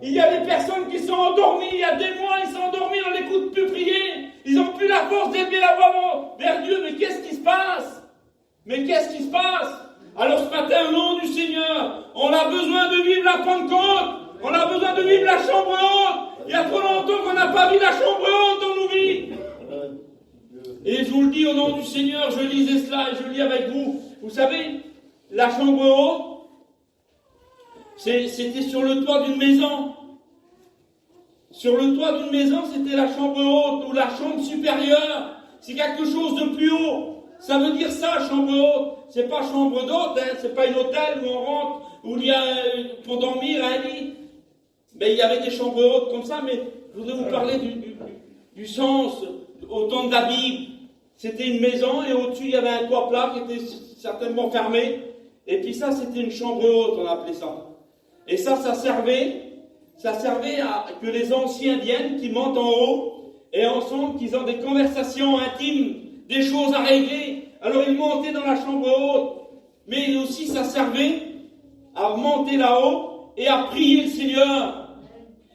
Il y a des personnes qui sont endormies, il y a des mois, ils sont endormis, on ne l'écoute plus prier. Ils n'ont plus la force d'élever la voix vers Dieu. Mais qu'est-ce qui se passe? Mais qu'est-ce qui se passe? Alors ce matin, au nom du Seigneur, on a besoin de vivre la Pentecôte. On a besoin de vivre la chambre haute. Il y a trop longtemps qu'on n'a pas vu la chambre haute dans nos vies. Et je vous le dis au nom du Seigneur, je lisais cela et je lis avec vous. Vous savez, la chambre haute, c'était sur le toit d'une maison. Sur le toit d'une maison, c'était la chambre haute ou la chambre supérieure. C'est quelque chose de plus haut. Ça veut dire ça, chambre haute. C'est pas chambre d'hôte, hein. C'est pas une hôtel où on rentre, où il y a pour dormir un lit. Mais il y avait des chambres hautes comme ça, mais je voudrais vous parler du sens au temps de la Bible. C'était une maison et au-dessus il y avait un toit plat qui était certainement fermé. Et puis ça, c'était une chambre haute, on appelait ça. Et ça servait à que les anciens viennent, qui montent en haut, et ensemble, qu'ils ont des conversations intimes, des choses à régler. Alors ils montaient dans la chambre haute. Mais aussi, ça servait à monter là-haut et à prier le Seigneur.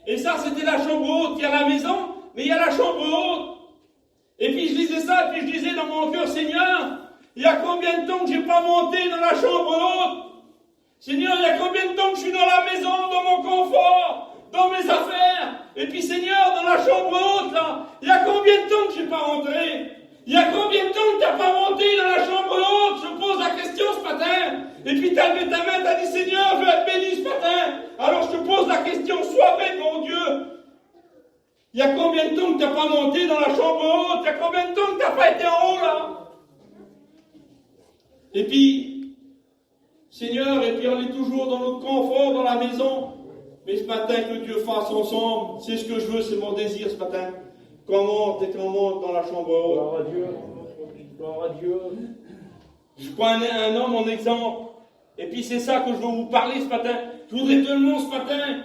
Et ça, c'était la chambre haute. Il y a la maison, mais il y a la chambre haute. Et puis je lisais ça, et puis je disais dans mon cœur, Seigneur, il y a combien de temps que je n'ai pas monté dans la chambre haute? Seigneur, il y a combien de temps que je suis dans la maison, dans mon confort, dans mes affaires? Et puis Seigneur, dans la chambre haute, là, il y a combien de temps que je n'ai pas rentré? Il y a combien de temps que tu n'as pas monté dans la chambre haute? Je pose la question ce matin. Et puis tu as levé ta main, tu as dit, Seigneur, je veux être béni ce matin. Alors je te pose la question, sois vrai, mon Dieu. Il y a combien de temps que tu n'as pas monté dans la chambre haute? Il y a combien de temps que tu n'as pas été en haut, là? Et puis, Seigneur, et puis on est toujours dans notre confort, dans la maison. Mais ce matin, que Dieu fasse ensemble, c'est ce que je veux, c'est mon désir ce matin. Qu'on monte et qu'on monte dans la chambre haute. Gloire à Dieu. Gloire à Dieu. Je prends un homme en exemple. Et puis c'est ça que je veux vous parler ce matin. Je voudrais tout le monde ce matin.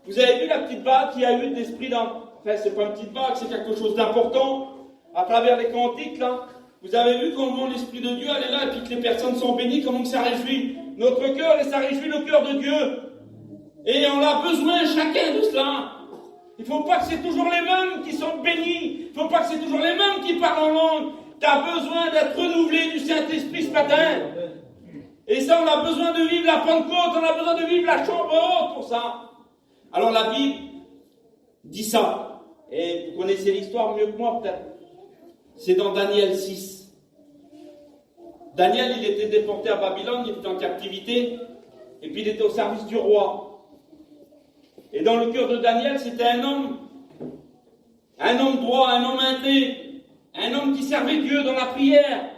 Vous avez vu la petite vague qui a eu de l'esprit dans... Enfin, c'est pas une petite vague, c'est quelque chose d'important. À travers les cantiques, là. Vous avez vu comment l'Esprit de Dieu, elle est là, et puis que les personnes sont bénies, comment ça réjouit notre cœur, et ça réjouit le cœur de Dieu. Et on a besoin chacun de cela. Il ne faut pas que c'est toujours les mêmes qui sont bénis. Il ne faut pas que c'est toujours les mêmes qui parlent en langue. Tu as besoin d'être renouvelé du Saint-Esprit ce matin. Et ça, on a besoin de vivre la Pentecôte, on a besoin de vivre la chambre haute pour ça. Alors la Bible dit ça. Et vous connaissez l'histoire mieux que moi peut-être. C'est dans Daniel 6. Daniel, il était déporté à Babylone, il était en captivité, et puis il était au service du roi. Et dans le cœur de Daniel, c'était un homme droit, un homme inté, un homme qui servait Dieu dans la prière.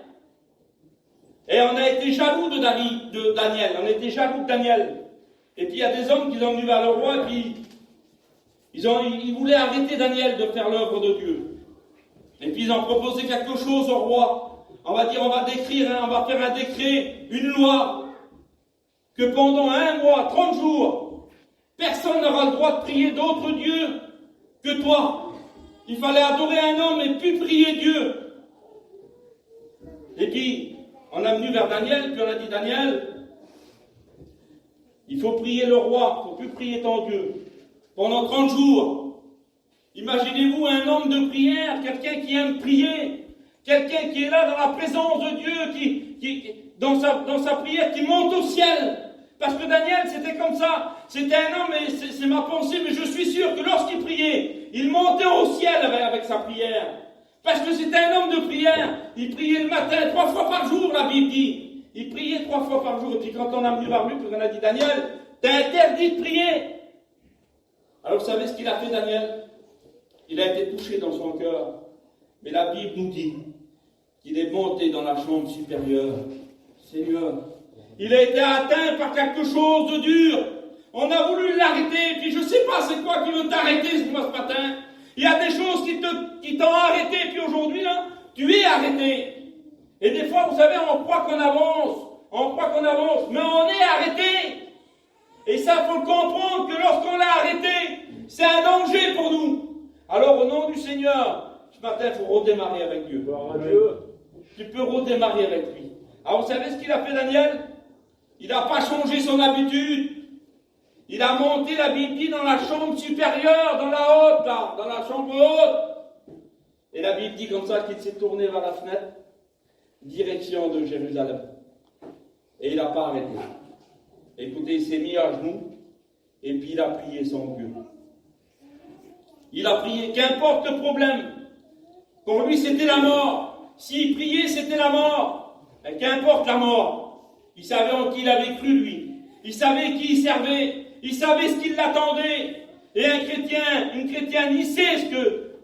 Et on a été jaloux de Daniel, on a été jaloux de Daniel. Et puis il y a des hommes qui sont venus vers le roi, et puis ils voulaient arrêter Daniel de faire l'œuvre de Dieu. Et puis ils ont proposé quelque chose au roi. On va dire, on va faire un décret, une loi, que pendant 1 mois, 30 jours, personne n'aura le droit de prier d'autres dieux que toi. Il fallait adorer un homme et puis prier Dieu. Et puis, on a venu vers Daniel, puis on a dit, Daniel, il faut prier le roi, il ne faut plus prier ton Dieu. Pendant 30 jours. Imaginez-vous un homme de prière, quelqu'un qui aime prier, quelqu'un qui est là dans la présence de Dieu, qui dans sa prière, qui monte au ciel. Parce que Daniel, c'était comme ça. C'était un homme, et c'est ma pensée, mais je suis sûr que lorsqu'il priait, il montait au ciel avec sa prière. Parce que c'était un homme de prière. Il priait le matin 3 fois par jour, la Bible dit. Il priait 3 fois par jour. Et puis quand on a venu vers lui, on a dit, Daniel, t'es interdit de prier. Alors vous savez ce qu'il a fait, Daniel? Il a été touché dans son cœur. Mais la Bible nous dit qu'il est monté dans la chambre supérieure. Seigneur, il a été atteint par quelque chose de dur. On a voulu l'arrêter, puis je ne sais pas c'est quoi qui veut t'arrêter ce matin. Il y a des choses qui t'ont arrêté, puis aujourd'hui, là, tu es arrêté. Et des fois, vous savez, on croit qu'on avance, mais on est arrêté. Et ça, il faut le comprendre que lorsqu'on l'a arrêté, c'est un danger pour nous. Alors, au nom du Seigneur, ce matin, il faut redémarrer avec Dieu. Tu peux redémarrer avec lui. Alors, vous savez ce qu'il a fait, Daniel? Il n'a pas changé son habitude. Il a monté, la Bible dit, dans la chambre supérieure, dans la haute, là, dans la chambre haute. Et la Bible dit comme ça qu'il s'est tourné vers la fenêtre, direction de Jérusalem. Et il n'a pas arrêté. Écoutez, il s'est mis à genoux, et puis il a prié son Dieu. Il a prié, qu'importe le problème. Pour lui, c'était la mort. S'il priait, c'était la mort. Et qu'importe la mort. Il savait en qui il avait cru, lui. Il savait qui il servait. Il savait ce qui l'attendait. Et un chrétien, une chrétienne, il sait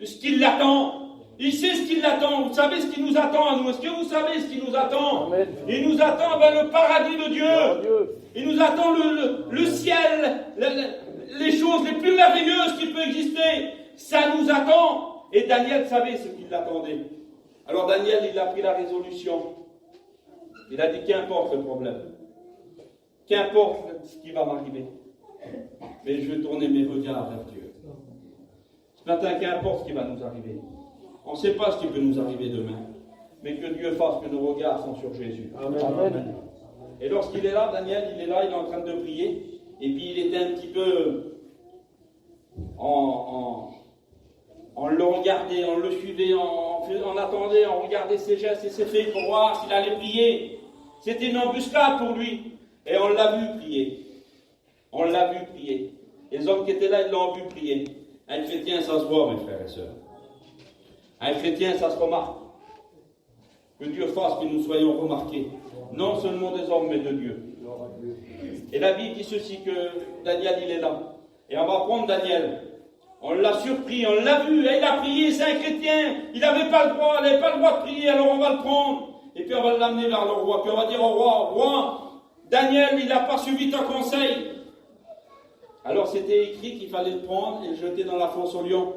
ce qui l'attend. Il sait ce qui l'attend. Vous savez ce qui nous attend à nous. Est-ce que vous savez ce qui nous attend? Amen. Il nous attend vers le paradis de Dieu. Il nous attend le ciel, les choses les plus merveilleuses qui peuvent exister. Ça nous attend. Et Daniel savait ce qui l'attendait. Alors Daniel, il a pris la résolution. Il a dit, qu'importe le problème. Qu'importe ce qui va m'arriver. Mais je vais tourner mes regards vers Dieu. Ce matin, qu'importe ce qui va nous arriver. On ne sait pas ce qui peut nous arriver demain. Mais que Dieu fasse que nos regards sont sur Jésus. Amen. Amen. Et lorsqu'il est là, Daniel, il est là, il est en train de prier. Et puis il était un petit peu on le regardait, on le suivait, on attendait, on regardait ses gestes et ses faits pour voir s'il allait prier. C'était une embuscade pour lui. Et on l'a vu prier. On l'a vu prier. Les hommes qui étaient là, ils l'ont vu prier. Un chrétien, ça se voit, mes frères et sœurs. Un chrétien, ça se remarque. Que Dieu fasse que nous soyons remarqués. Non seulement des hommes, mais de Dieu. Et la Bible dit ceci, que Daniel, il est là. Et on va prendre Daniel. On l'a surpris, on l'a vu, et il a prié, c'est un chrétien. Il n'avait pas le droit, il n'avait pas le droit de prier, alors on va le prendre. Et puis on va l'amener vers le roi. Puis on va dire au roi, Daniel, il n'a pas suivi ton conseil. Alors c'était écrit qu'il fallait le prendre et le jeter dans la fosse aux lions.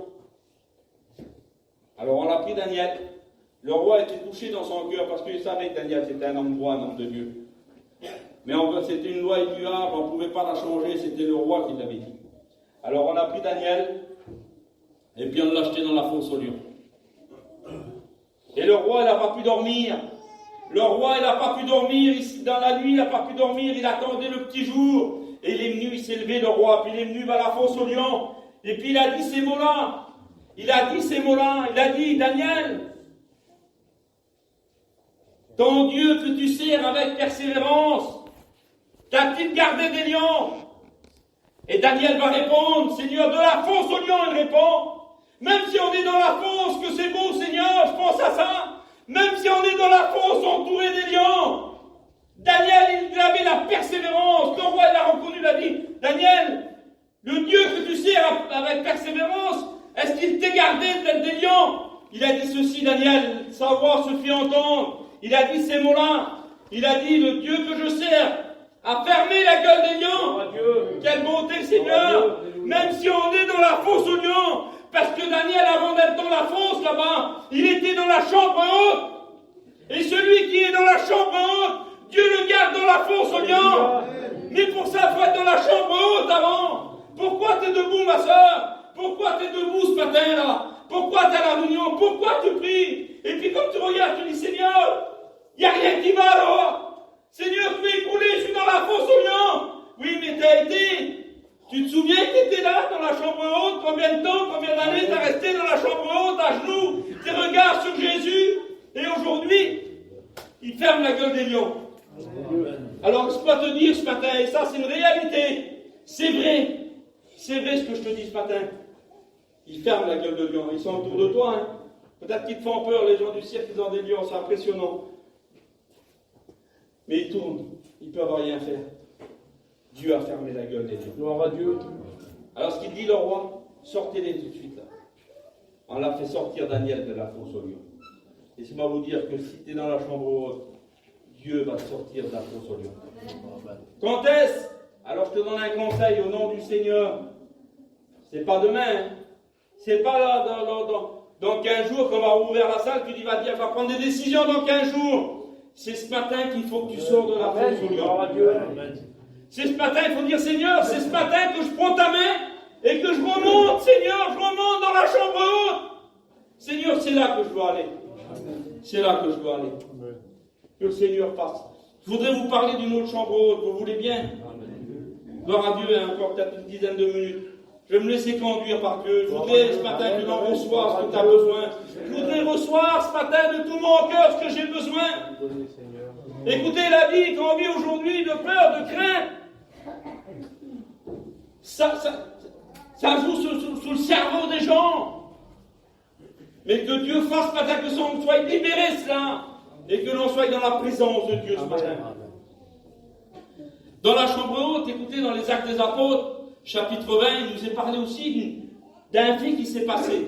Alors on l'a pris Daniel. Le roi était touché dans son cœur parce qu'il savait que Daniel c'était un homme droit, un homme de Dieu. Mais c'était une loi immuable, on ne pouvait pas la changer, c'était le roi qui l'avait dit. Alors on a pris Daniel et puis on l'a jeté dans la fosse aux lions. Et le roi, il n'a pas pu dormir. Le roi, il n'a pas pu dormir. Dans la nuit, il n'a pas pu dormir. Il attendait le petit jour. Et il est venu, il s'est levé, le roi. Puis il est venu vers la fosse aux lions. Et puis il a dit ces mots-là. Il a dit, Daniel, ton Dieu que tu sers avec persévérance, t'a-t-il gardé des lions? Et Daniel va répondre, Seigneur, de la fosse aux lions, il répond. Même si on est dans la fosse, que c'est beau, Seigneur, je pense à ça. Même si on est dans la fosse entouré des lions. Daniel, il avait la persévérance. Le roi, il a reconnu, il a dit, Daniel, le Dieu que tu sers avec persévérance, est-ce qu'il t'est gardé des lions? Il a dit ceci, Daniel, sa voix se fit entendre. Il a dit ces mots-là. Il a dit, le Dieu que je sers a fermé la gueule des lions. Quelle bonté, Seigneur. Même si on est dans la fosse aux lions. Parce que Daniel, avant d'être dans la fosse là-bas, il était dans la chambre haute. Et celui qui est dans la chambre haute, Dieu le garde dans la fosse aux lions. Mais pour ça, il faut être dans la chambre haute avant. Pourquoi tu es debout, ma soeur? Pourquoi tu es debout ce matin-là? Pourquoi tu es à la réunion? Pourquoi tu pries? Et puis quand tu regardes, tu dis, Seigneur, il n'y a rien qui va alors. Seigneur, tu m'as écroulé, je suis dans la fosse aux lions. Oui, mais tu as été. Tu te souviens que tu étais là, dans la chambre haute? Combien de temps, combien d'années tu as resté dans la chambre haute, à genoux, tes regards sur Jésus? Et aujourd'hui, il ferme la gueule des lions. Alors, je peux te dire ce matin, et ça c'est une réalité, c'est vrai ce que je te dis ce matin. Ils ferment la gueule de lion, ils sont autour de toi. Hein. Peut-être qu'ils te font peur, les gens du cirque, ils ont des lions, c'est impressionnant. Mais ils tournent, ils ne peuvent rien faire. Dieu a fermé la gueule des lions. Gloire à Dieu. Alors ce qu'il dit le roi, sortez-les tout de suite là. On l'a fait sortir Daniel de la fosse aux lions. Et c'est moi vous dire que si tu es dans la chambre haute, Dieu va te sortir de la fosse aux lions. Quand est-ce? Alors je te donne un conseil au nom du Seigneur. C'est pas demain. Hein. C'est pas là dans 15 jours qu'on va ouvrir la salle, puis il va dire, va prendre des décisions dans 15 jours. C'est ce matin qu'il faut que tu sors de la fosse aux lions. C'est ce matin, il faut dire, Seigneur, c'est ce matin que je prends ta main et que je remonte, Seigneur, je remonte dans la chambre haute. Seigneur, c'est là que je dois aller. C'est là que je dois aller. Que le Seigneur fasse. Je voudrais vous parler d'une autre chambre haute, vous voulez bien? Gloire à Dieu, hein, encore peut-être une dizaine de minutes. Je vais me laisser conduire par Dieu. Je voudrais ce matin que l'on reçoive ce que tu as besoin. Je voudrais recevoir ce matin de tout mon cœur ce que j'ai besoin. Écoutez, la vie qu'on vit aujourd'hui de peur, de crainte, ça joue sous le cerveau des gens. Mais que Dieu fasse ce matin que l'on soit libéré cela et que l'on soit dans la présence de Dieu ce matin. Dans la chambre haute, écoutez, dans les Actes des Apôtres, chapitre 20, il nous est parlé aussi d'un fait qui s'est passé.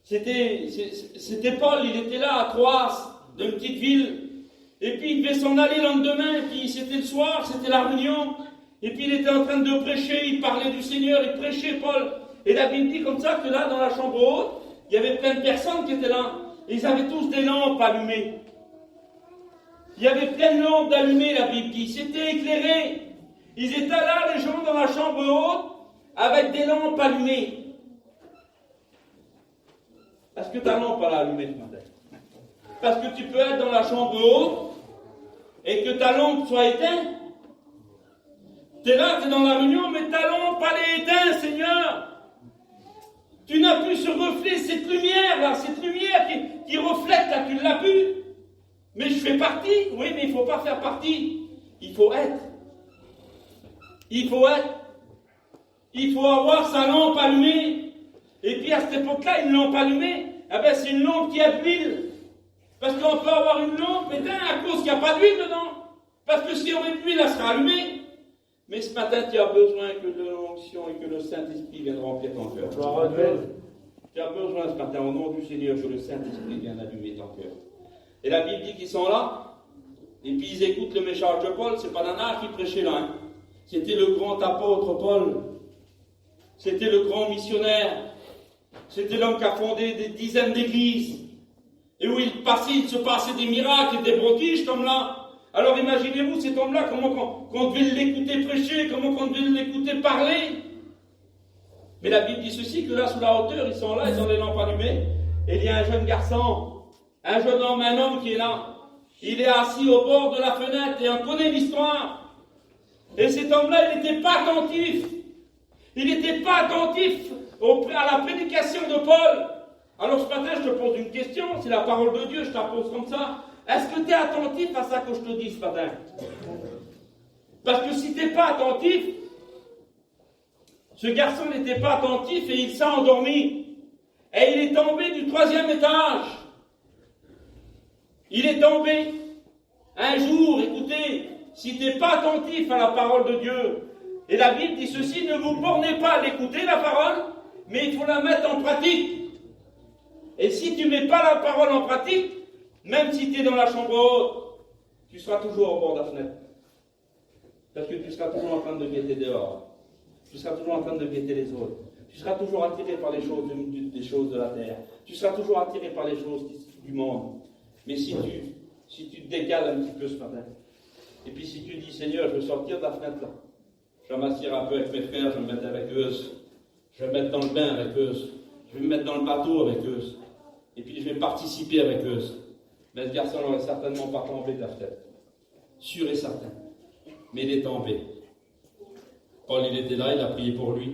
C'était Paul, il était là à Troas, d'une petite ville, et puis il devait s'en aller le lendemain, et puis c'était le soir, c'était la réunion, et puis il était en train de prêcher, il parlait du Seigneur, il prêchait Paul, et la Bible dit comme ça que là, dans la chambre haute, il y avait plein de personnes qui étaient là, et ils avaient tous des lampes allumées. Il y avait plein de lampes allumées, la Bible dit. C'était éclairé. Ils étaient là, les gens, dans la chambre haute, avec des lampes allumées. Est-ce que ta lampe est allumée ce matin? Parce que tu peux être dans la chambre haute et que ta lampe soit éteinte. Tu es là, tu es dans la réunion, mais ta lampe, elle est éteinte, Seigneur. Tu n'as plus ce reflet, cette lumière-là, cette lumière qui reflète, là, tu ne l'as plus. Mais je fais partie. Oui, mais il ne faut pas faire partie. Il faut être. Il faut être. Il faut avoir sa lampe allumée. Et puis à cette époque-là, une lampe allumée, eh ben, c'est une lampe qui a de l'huile. Parce qu'on peut avoir une lampe éteinte à cause qu'il n'y a pas d'huile dedans. Parce que s'il y aurait de l'huile, elle serait allumée. Mais ce matin, tu as besoin que de l'onction et que le Saint-Esprit vienne remplir ton cœur. Tu as besoin ce matin, au nom du Seigneur, que le Saint-Esprit vienne allumer ton cœur. Et la Bible dit qu'ils sont là, et puis ils écoutent le message de Paul. C'est pas Nana qui prêchait là, hein. C'était le grand apôtre Paul. C'était le grand missionnaire. C'était l'homme qui a fondé des dizaines d'églises. Et où il se passait des miracles et des prodiges comme là. Alors imaginez-vous cet homme-là, comment qu'on devait l'écouter prêcher, comment qu'on devait l'écouter parler. Mais la Bible dit ceci, que là, sous la hauteur, ils sont là, ils ont les lampes allumées, et il y a un jeune garçon, un jeune homme, un homme qui est là. Il est assis au bord de la fenêtre, et on connaît l'histoire. Et cet homme-là, il n'était pas attentif. Il n'était pas attentif à la prédication de Paul. Alors ce matin, je te pose une question, c'est la parole de Dieu, je te la pose comme ça. Est-ce que tu es attentif à ça que je te dis ce matin? Parce que si tu n'es pas attentif, ce garçon n'était pas attentif et il s'est endormi. Et il est tombé du 3e étage. Il est tombé. Un jour, écoutez, si tu n'es pas attentif à la parole de Dieu, et la Bible dit ceci, ne vous bornez pas à l'écouter, la parole, mais il faut la mettre en pratique. Et si tu ne mets pas la parole en pratique, même si tu es dans la chambre haute, tu seras toujours au bord de la fenêtre. Parce que tu seras toujours en train de guetter dehors. Tu seras toujours en train de guetter les autres. Tu seras toujours attiré par les choses de la terre. Tu seras toujours attiré par les choses du monde. Mais si tu te décales un petit peu ce matin, et puis si tu dis, Seigneur, je veux sortir de la fenêtre là, je vais m'asseoir un peu avec mes frères, je vais me mettre avec eux, je vais me mettre dans le bain avec eux, je vais me mettre dans le bateau avec eux, et puis je vais participer avec eux. Mais ce garçon n'aurait certainement pas tombé de la fenêtre. Sûr et certain. Mais il est tombé. Paul, il était là, il a prié pour lui.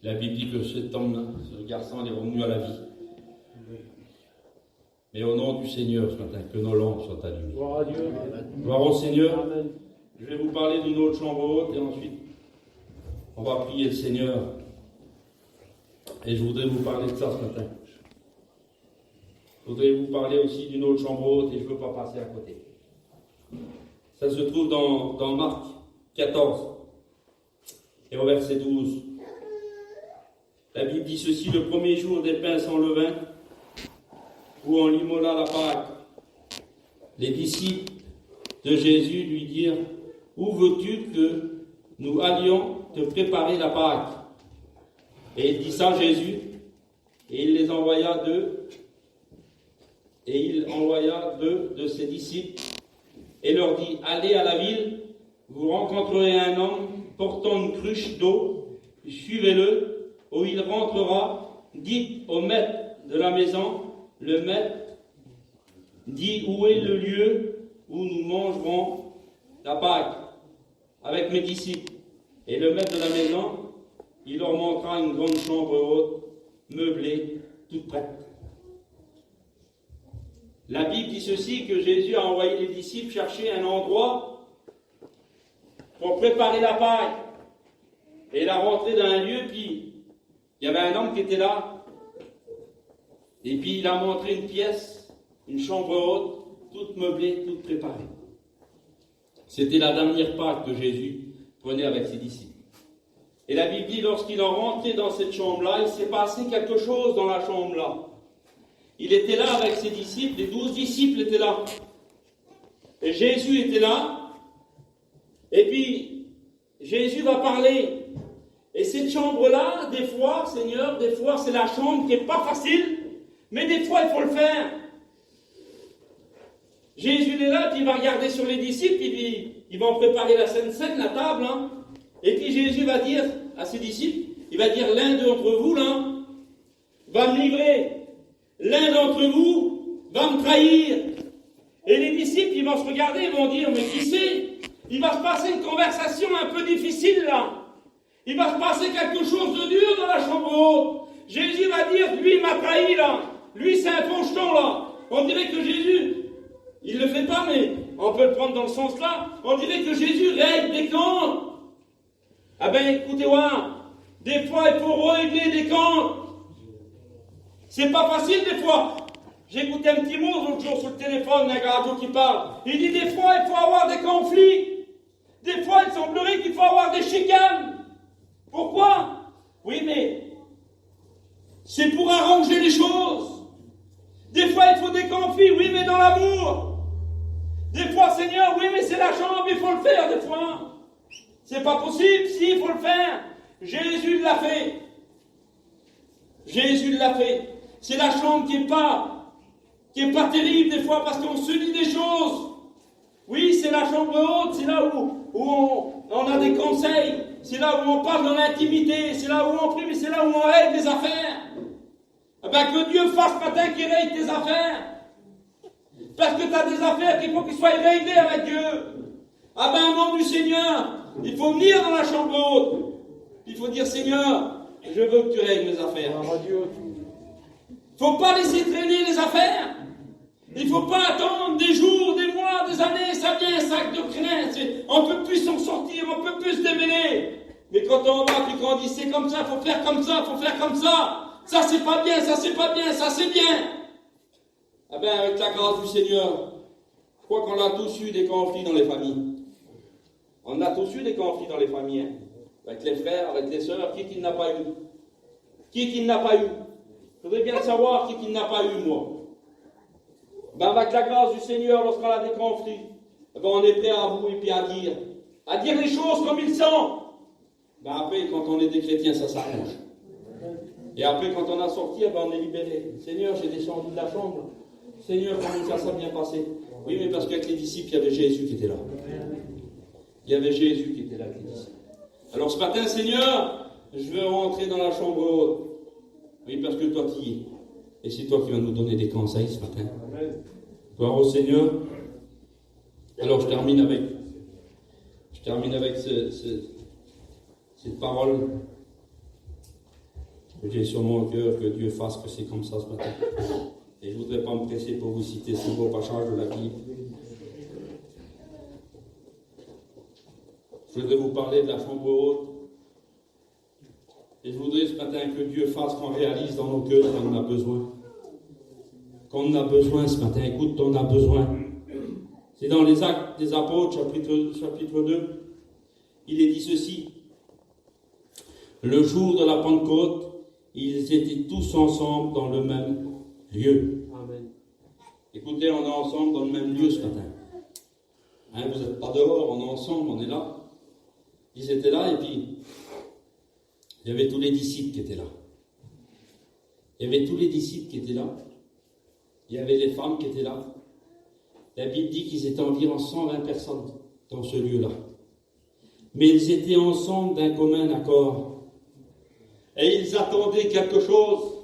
La Bible dit que cet homme-là, ce garçon, est revenu à la vie. Mais au nom du Seigneur ce matin, que nos lampes soient allumées. Gloire à Dieu. Gloire au Seigneur. Amen. Je vais vous parler d'une autre chambre haute et ensuite on va prier le Seigneur. Et je voudrais vous parler de ça ce matin. Je voudrais vous parler aussi d'une autre chambre haute et je ne veux pas passer à côté. Ça se trouve dans Marc 14 et au verset 12. La Bible dit ceci, le premier jour des pains sans levain, où on l'immola la Pâque. Les disciples de Jésus lui dirent, où veux-tu que nous allions te préparer la Pâque? Et il dit ça à Jésus, et il les envoya deux, et il envoya deux de ses disciples, et leur dit, allez à la ville, vous rencontrerez un homme portant une cruche d'eau, suivez-le, où il rentrera, dites au maître de la maison, le maître dit, où est le lieu où nous mangerons la Pâque avec mes disciples. Et le maître de la maison, il leur montra une grande chambre haute, meublée, toute prête. La Bible dit ceci, que Jésus a envoyé les disciples chercher un endroit pour préparer la Pâque. Et il a rentré dans un lieu, puis il y avait un homme qui était là. Et puis il a montré une pièce, une chambre haute, toute meublée, toute préparée. C'était la dernière Pâque que Jésus prenait avec ses disciples. Et la Bible dit, lorsqu'il est rentré dans cette chambre-là, il s'est passé quelque chose dans la chambre-là. Il était là avec ses disciples, les 12 disciples étaient là. Et Jésus était là. Et puis, Jésus va parler. Et cette chambre-là, des fois, Seigneur, des fois, c'est la chambre qui n'est pas facile, mais des fois, il faut le faire. Jésus est là, puis il va regarder sur les disciples, puis ils vont préparer la Sainte Seine, la table, hein. Et puis Jésus va dire à ses disciples, il va dire, l'un d'entre vous, là, va me livrer. L'un d'entre vous va me trahir. Et les disciples, ils vont se regarder, ils vont dire, mais qui c'est? Il va se passer une conversation un peu difficile, là. Il va se passer quelque chose de dur dans la chambre haute. Jésus va dire, lui, il m'a trahi, là. Lui, c'est un poncheton, là. On dirait que Jésus, il ne le fait pas, mais on peut le prendre dans le sens là. On dirait que Jésus règle des comptes. Ah ben, écoutez-moi, des fois, il faut régler des comptes. C'est pas facile, des fois. J'écoutais un petit mot l'autre jour sur le téléphone d'un radio qui parle. Il dit, des fois, il faut avoir des conflits. Des fois, il semblerait qu'il faut avoir des chicanes. Pourquoi? Oui, mais c'est pour arranger les choses. Des fois, il faut des conflits, oui, mais dans l'amour. Des fois, Seigneur, oui, mais c'est la chambre, il faut le faire, des fois. C'est pas possible, si, il faut le faire. Jésus l'a fait. Jésus l'a fait. C'est la chambre qui est pas terrible, des fois, parce qu'on se dit des choses. Oui, c'est la chambre haute, c'est là où on a des conseils. C'est là où on parle dans l'intimité. C'est là où on prie, mais c'est là où on règle les affaires. Eh bien, que Dieu fasse matin qu'il règle tes affaires. Parce que tu as des affaires qu'il faut qu'ils soient réglées avec Dieu. Ah ben, au nom du Seigneur, il faut venir dans la chambre haute. Il faut dire, Seigneur, je veux que tu règles mes affaires. Il ne faut pas laisser traîner les affaires. Il ne faut pas attendre des jours, des mois, des années. Ça vient un sac de crainte. On ne peut plus s'en sortir, on ne peut plus se démêler. Mais quand on va, puis qu'on dit, c'est comme ça, il faut faire comme ça, il faut faire comme ça. Ça, c'est pas bien, ça, c'est pas bien, ça, c'est bien. Eh bien, avec la grâce du Seigneur, je crois qu'on a tous eu des conflits dans les familles. On a tous eu des conflits dans les familles. Hein. Avec les frères, avec les sœurs, qui n'a pas eu? Qui n'a pas eu? Je voudrais bien savoir qui n'a pas eu, moi. Ben, avec la grâce du Seigneur, lorsqu'on a des conflits, ben, on est prêt à avouer et puis à dire les choses comme ils sont. Ben, après, quand on est des chrétiens, ça s'arrange. Et après, quand on a sorti, ben, on est libéré. Seigneur, j'ai descendu de la chambre. Seigneur, comment ça s'est bien passé? Oui, mais parce qu'avec les disciples, il y avait Jésus qui était là. Il y avait Jésus qui était là avec les disciples. Alors ce matin, Seigneur, je veux rentrer dans la chambre haute. Oui, parce que toi qui y es. Et c'est toi qui vas nous donner des conseils ce matin. Gloire au Seigneur. Alors je termine avec cette parole que j'ai sur mon cœur, que Dieu fasse que c'est comme ça ce matin. Et je ne voudrais pas me presser pour vous citer ce beau passage de la Bible. Je voudrais vous parler de la chambre haute. Et je voudrais ce matin que Dieu fasse qu'on réalise dans nos cœurs qu'on en a besoin. Qu'on en a besoin ce matin. Écoute, on a besoin. C'est dans les Actes des Apôtres, chapitre 2. Il est dit ceci. Le jour de la Pentecôte, ils étaient tous ensemble dans le même lieu. Amen. Écoutez, on est ensemble dans le même lieu ce matin. Hein, vous n'êtes pas dehors, on est ensemble, on est là. Ils étaient là et puis il y avait tous les disciples qui étaient là. Il y avait tous les disciples qui étaient là. Il y avait les femmes qui étaient là. La Bible dit qu'ils étaient environ 120 personnes dans ce lieu-là. Mais ils étaient ensemble d'un commun accord. Et ils attendaient quelque chose.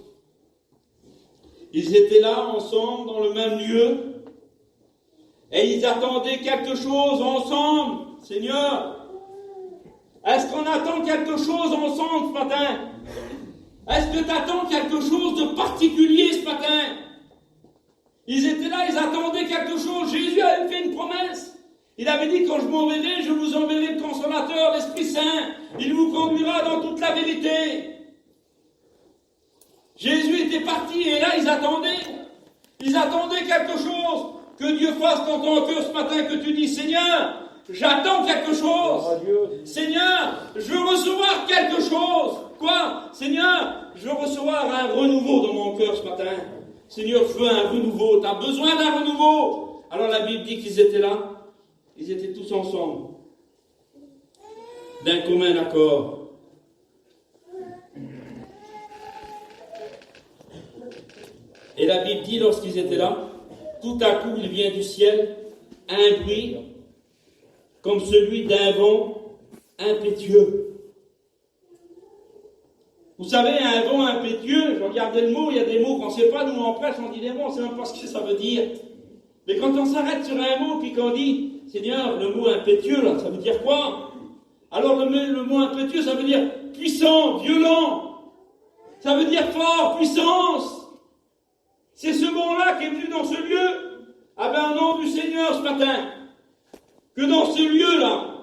Ils étaient là ensemble dans le même lieu. Et ils attendaient quelque chose ensemble. Seigneur, est-ce qu'on attend quelque chose ensemble ce matin? Est-ce que tu attends quelque chose de particulier ce matin? Ils étaient là, ils attendaient quelque chose. Jésus avait fait une promesse. Il avait dit, quand je m'en vais, je vous enverrai le Consolateur, l'Esprit Saint. Il vous conduira dans toute la vérité. Jésus était parti et là, ils attendaient. Ils attendaient quelque chose que Dieu fasse dans ton cœur ce matin, que tu dis, Seigneur, j'attends quelque chose. Seigneur, je veux recevoir quelque chose. Quoi? Seigneur, je veux recevoir un renouveau dans mon cœur ce matin. Seigneur, je veux un renouveau. Tu as besoin d'un renouveau. Alors la Bible dit qu'ils étaient là. Ils étaient tous ensemble. D'un commun accord. Et la Bible dit, lorsqu'ils étaient là, tout à coup, il vient du ciel un bruit comme celui d'un vent impétueux. Vous savez, un vent impétueux, je regardais le mot, il y a des mots qu'on ne sait pas, nous en presse, on dit des mots, on ne sait même pas ce que ça veut dire. Mais quand on s'arrête sur un mot, puis qu'on dit, Seigneur, le mot impétueux, là, ça veut dire quoi? Alors le mot impétueux, ça veut dire puissant, violent. Ça veut dire fort, puissance. C'est ce mot-là qui est venu dans ce lieu. Ah ben, au nom du Seigneur ce matin, que dans ce lieu-là,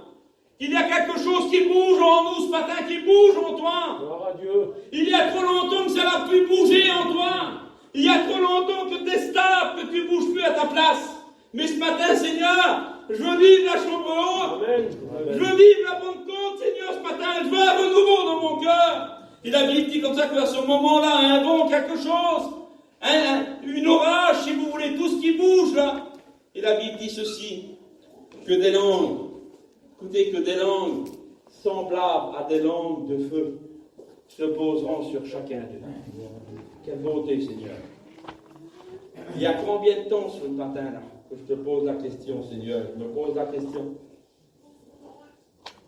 il y a quelque chose qui bouge en nous ce matin, qui bouge en toi. Gloire à Dieu. Il y a trop longtemps que ça n'a plus bougé en toi. Il y a trop longtemps que tu es stable, que tu ne bouges plus à ta place. Mais ce matin, Seigneur, je veux vivre la chambre haute. Amen. Je veux vivre la Pentecôte, Seigneur, ce matin. Je veux un renouveau dans mon cœur. Et la Bible dit comme ça qu'à ce moment-là, un vent, quelque chose, une orage, si vous voulez, tout ce qui bouge là. Et la Bible dit ceci, que des langues, écoutez, que des langues semblables à des langues de feu se poseront sur chacun d'eux. Quelle beauté, Seigneur. Il y a combien de temps ce matin-là que je te pose la question, Seigneur? Je me pose la question.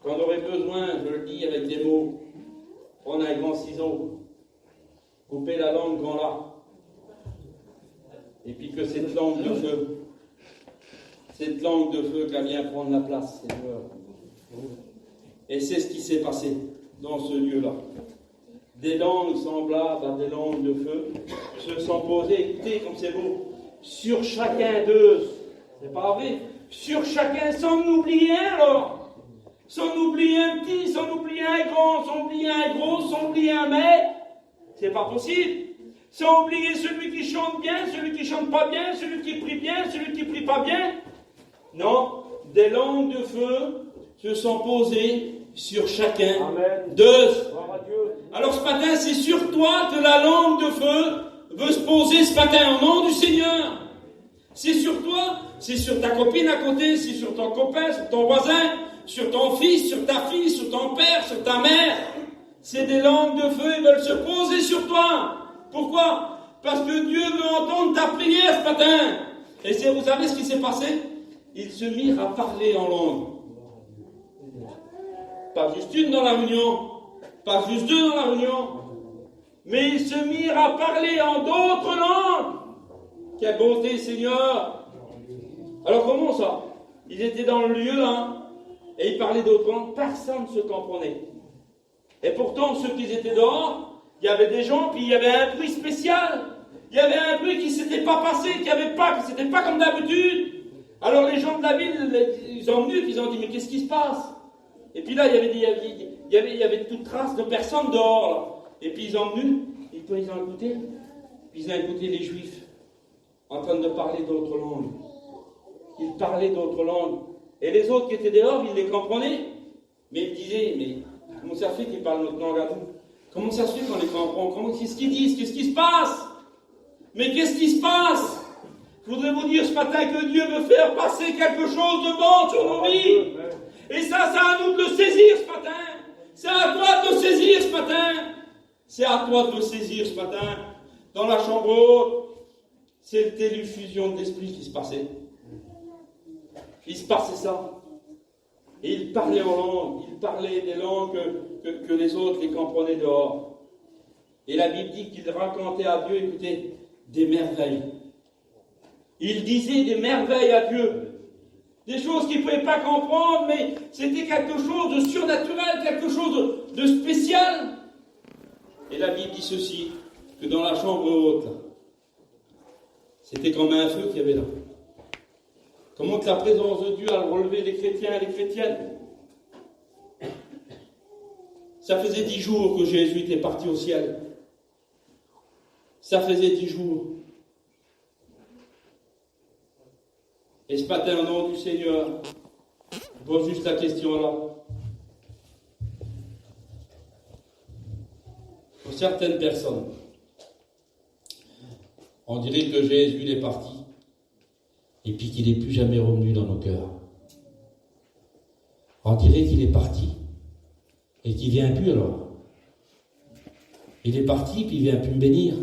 Quand on aurait besoin, je le dis avec des mots, prendre un grand ciseau, couper la langue grand là, et puis que cette langue de feu, qu'elle vient prendre la place, Seigneur. Et c'est ce qui s'est passé dans ce lieu-là. Des langues semblables à des langues de feu se sont posées, écoutez comme c'est beau, sur chacun d'eux. C'est pas vrai? Sur chacun, sans oublier un alors. Sans oublier un petit, sans oublier un grand, sans oublier un gros, sans oublier un maître. C'est pas possible. Sans oublier celui qui chante bien, celui qui chante pas bien, celui qui prie bien, celui qui prie pas bien. Non, des langues de feu se sont posées sur chacun d'eux. Alors ce matin, c'est sur toi que la langue de feu veut se poser ce matin, au nom du Seigneur. C'est sur toi, c'est sur ta copine à côté, c'est sur ton copain, sur ton voisin, sur ton fils, sur ta fille, sur ton père, sur ta mère. C'est des langues de feu, ils veulent se poser sur toi. Pourquoi? Parce que Dieu veut entendre ta prière ce matin. Et vous savez ce qui s'est passé? Ils se mirent à parler en langue. Pas juste une dans la réunion, pas juste deux dans la réunion, mais ils se mirent à parler en d'autres langues. Quelle bonté, Seigneur! Alors comment ça? Ils étaient dans le lieu, et ils parlaient d'autres langues, personne ne se comprenait. Et pourtant, ceux qui étaient dehors, il y avait des gens, puis il y avait un bruit spécial. Il y avait un bruit qui ne s'était pas passé, qui n'était pas comme d'habitude. Alors les gens de la ville, ils ont venu, ils ont dit, mais qu'est-ce qui se passe? Et puis là, il y avait toute trace de personne dehors. Là. Et puis ils ont venu, et puis ils ont écouté. Puis ils ont écouté les Juifs, en train de parler d'autres langues. Ils parlaient d'autres langues. Et les autres qui étaient dehors, ils les comprenaient. Mais ils disaient, mais comment ça se fait qu'ils parlent notre langue à nous? Comment ça se fait qu'on les comprend? Qu'est-ce qu'ils disent? Qu'est-ce qui se passe? Mais qu'est-ce qui se passe? Je voudrais vous dire ce matin que Dieu veut faire passer quelque chose de bon sur nos vies. Et ça, c'est à nous de le saisir ce matin. C'est à toi de le saisir ce matin. C'est à toi de le saisir ce matin. Dans la chambre haute, c'était l'effusion de l'esprit qui se passait. Il se passait ça. Et il parlait en langue. Il parlait des langues que les autres les comprenaient dehors. Et la Bible dit qu'il racontait à Dieu, écoutez, des merveilles. Il disait des merveilles à Dieu. Des choses qu'il ne pouvait pas comprendre, mais c'était quelque chose de surnaturel, quelque chose de spécial. Et la Bible dit ceci, que dans la chambre haute, là, c'était comme un feu qu'il y avait là. Comment que la présence de Dieu a relevé les chrétiens et les chrétiennes. Ça faisait 10 jours que Jésus était parti au ciel. Ça faisait 10 jours. Et ce matin, au nom du Seigneur, je pose juste la question là. Pour certaines personnes, on dirait que Jésus il est parti et puis qu'il n'est plus jamais revenu dans nos cœurs. On dirait qu'il est parti et qu'il ne vient plus alors. Il est parti puis il ne vient plus me bénir.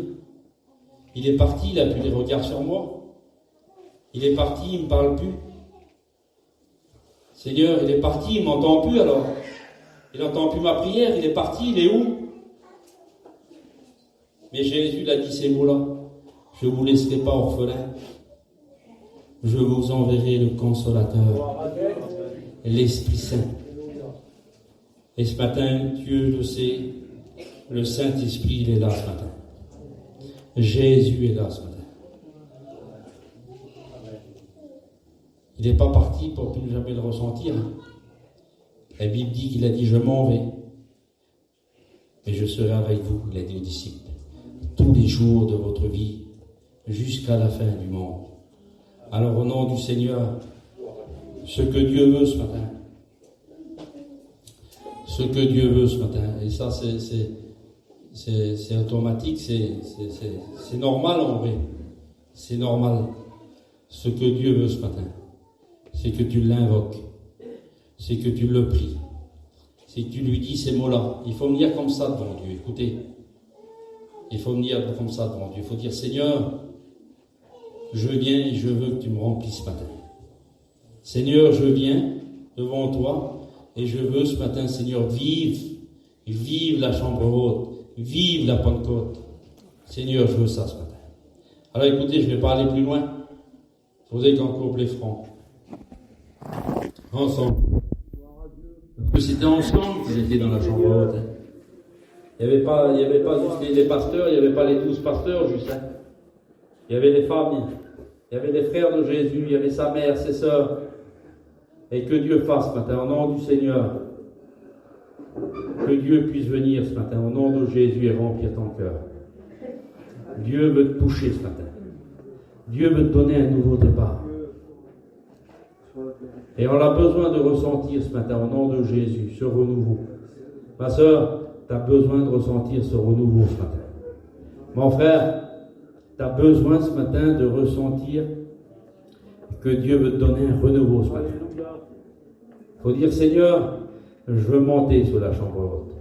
Il est parti, il n'a plus les regards sur moi. Il est parti, il ne me parle plus. Seigneur, il est parti, il ne m'entend plus alors. Il n'entend plus ma prière, il est parti, il est où? Mais Jésus a dit ces mots-là. Je ne vous laisserai pas orphelins. Je vous enverrai le Consolateur, l'Esprit Saint. Et ce matin, Dieu le sait, le Saint-Esprit, il est là ce matin. Jésus est là ce matin. Il n'est pas parti pour ne jamais le ressentir. La Bible dit qu'il a dit, je m'en vais, mais je serai avec vous, il a dit aux disciples, tous les jours de votre vie, jusqu'à la fin du monde. Alors au nom du Seigneur, ce que Dieu veut ce matin, et ça c'est automatique, c'est normal en vrai, c'est normal. Ce que Dieu veut ce matin, c'est que tu l'invoques, c'est que tu le pries, c'est que tu lui dis ces mots-là. Il faut venir comme ça devant Dieu, écoutez. Il faut venir comme ça devant Dieu. Il faut dire, Seigneur, je viens et je veux que tu me remplisses ce matin. Seigneur, je viens devant toi et je veux ce matin, Seigneur, vive la chambre haute, vive la Pentecôte. Seigneur, je veux ça ce matin. Alors écoutez, je ne vais pas aller plus loin. Il faudrait qu'on coupe les fronts. Ensemble. Parce que c'était ensemble qu'ils étaient dans la chambre haute. Il n'y avait pas juste les pasteurs, il n'y avait pas les 12 pasteurs juste. Il y avait les femmes, il y avait les frères de Jésus, il y avait sa mère, ses sœurs. Et que Dieu fasse ce matin, au nom du Seigneur, que Dieu puisse venir ce matin, au nom de Jésus, et remplir ton cœur. Dieu veut te toucher ce matin. Dieu veut te donner un nouveau départ. Et on a besoin de ressentir ce matin, au nom de Jésus, ce renouveau. Ma sœur, tu as besoin de ressentir ce renouveau ce matin. Mon frère, tu as besoin ce matin de ressentir que Dieu veut te donner un renouveau ce matin. Il faut dire, Seigneur, je veux monter sur la chambre haute.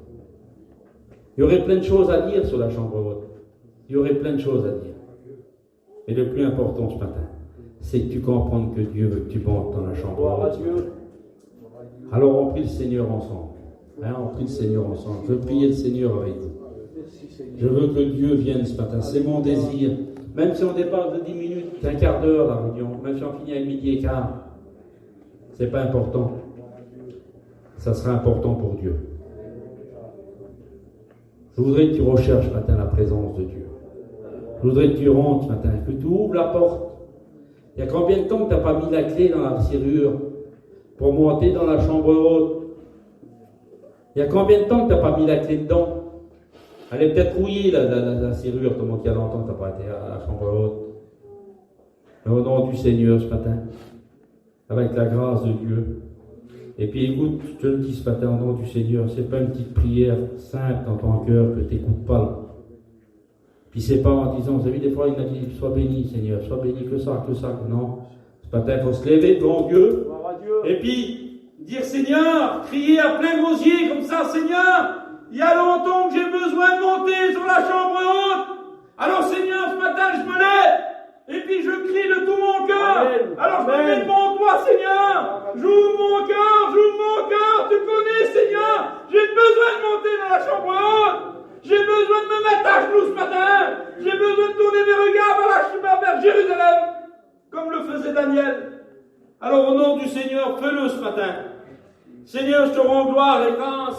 Il y aurait plein de choses à dire sur la chambre haute. Il y aurait plein de choses à dire. Mais le plus important ce matin, c'est que tu comprennes que Dieu veut que tu montes dans la chambre haute. Alors on prie le Seigneur ensemble. On prie le Seigneur ensemble. Je veux prier le Seigneur avec vous. Je veux que Dieu vienne ce matin. C'est mon désir. Même si on dépasse de 10 minutes, d'un quart d'heure la réunion, même si on finit à 12h15, c'est pas important. Ça sera important pour Dieu. Je voudrais que tu recherches ce matin la présence de Dieu. Je voudrais que tu rentres ce matin, que tu ouvres la porte. Il y a combien de temps que tu n'as pas mis la clé dans la serrure pour monter dans la chambre haute? Il y a combien de temps que tu n'as pas mis la clé dedans? Elle est peut-être rouillée, la serrure, tout le monde qui a longtemps que tu n'as pas été à la chambre haute. Mais au nom du Seigneur ce matin, avec la grâce de Dieu, et puis écoute, je te le dis ce matin, au nom du Seigneur, c'est pas une petite prière simple dans ton cœur que tu n'écoutes pas là. Puis c'est pas en disant, vous avez vu, des fois il a dit, sois béni Seigneur, sois béni que ça, non. Ce matin, il faut se lever devant Dieu, et puis dire Seigneur, crier à plein gosier comme ça, Seigneur, il y a longtemps que j'ai besoin de monter sur la chambre haute. Alors Seigneur, ce matin je me lève, et puis je crie de tout mon cœur. Alors je me mets devant toi Seigneur, j'ouvre mon cœur, tu connais Seigneur, j'ai besoin de monter dans la chambre haute. J'ai besoin de me mettre à genoux ce matin. J'ai besoin de tourner mes regards vers Jérusalem. Chante-le ce matin. Seigneur, je te rends gloire et grâce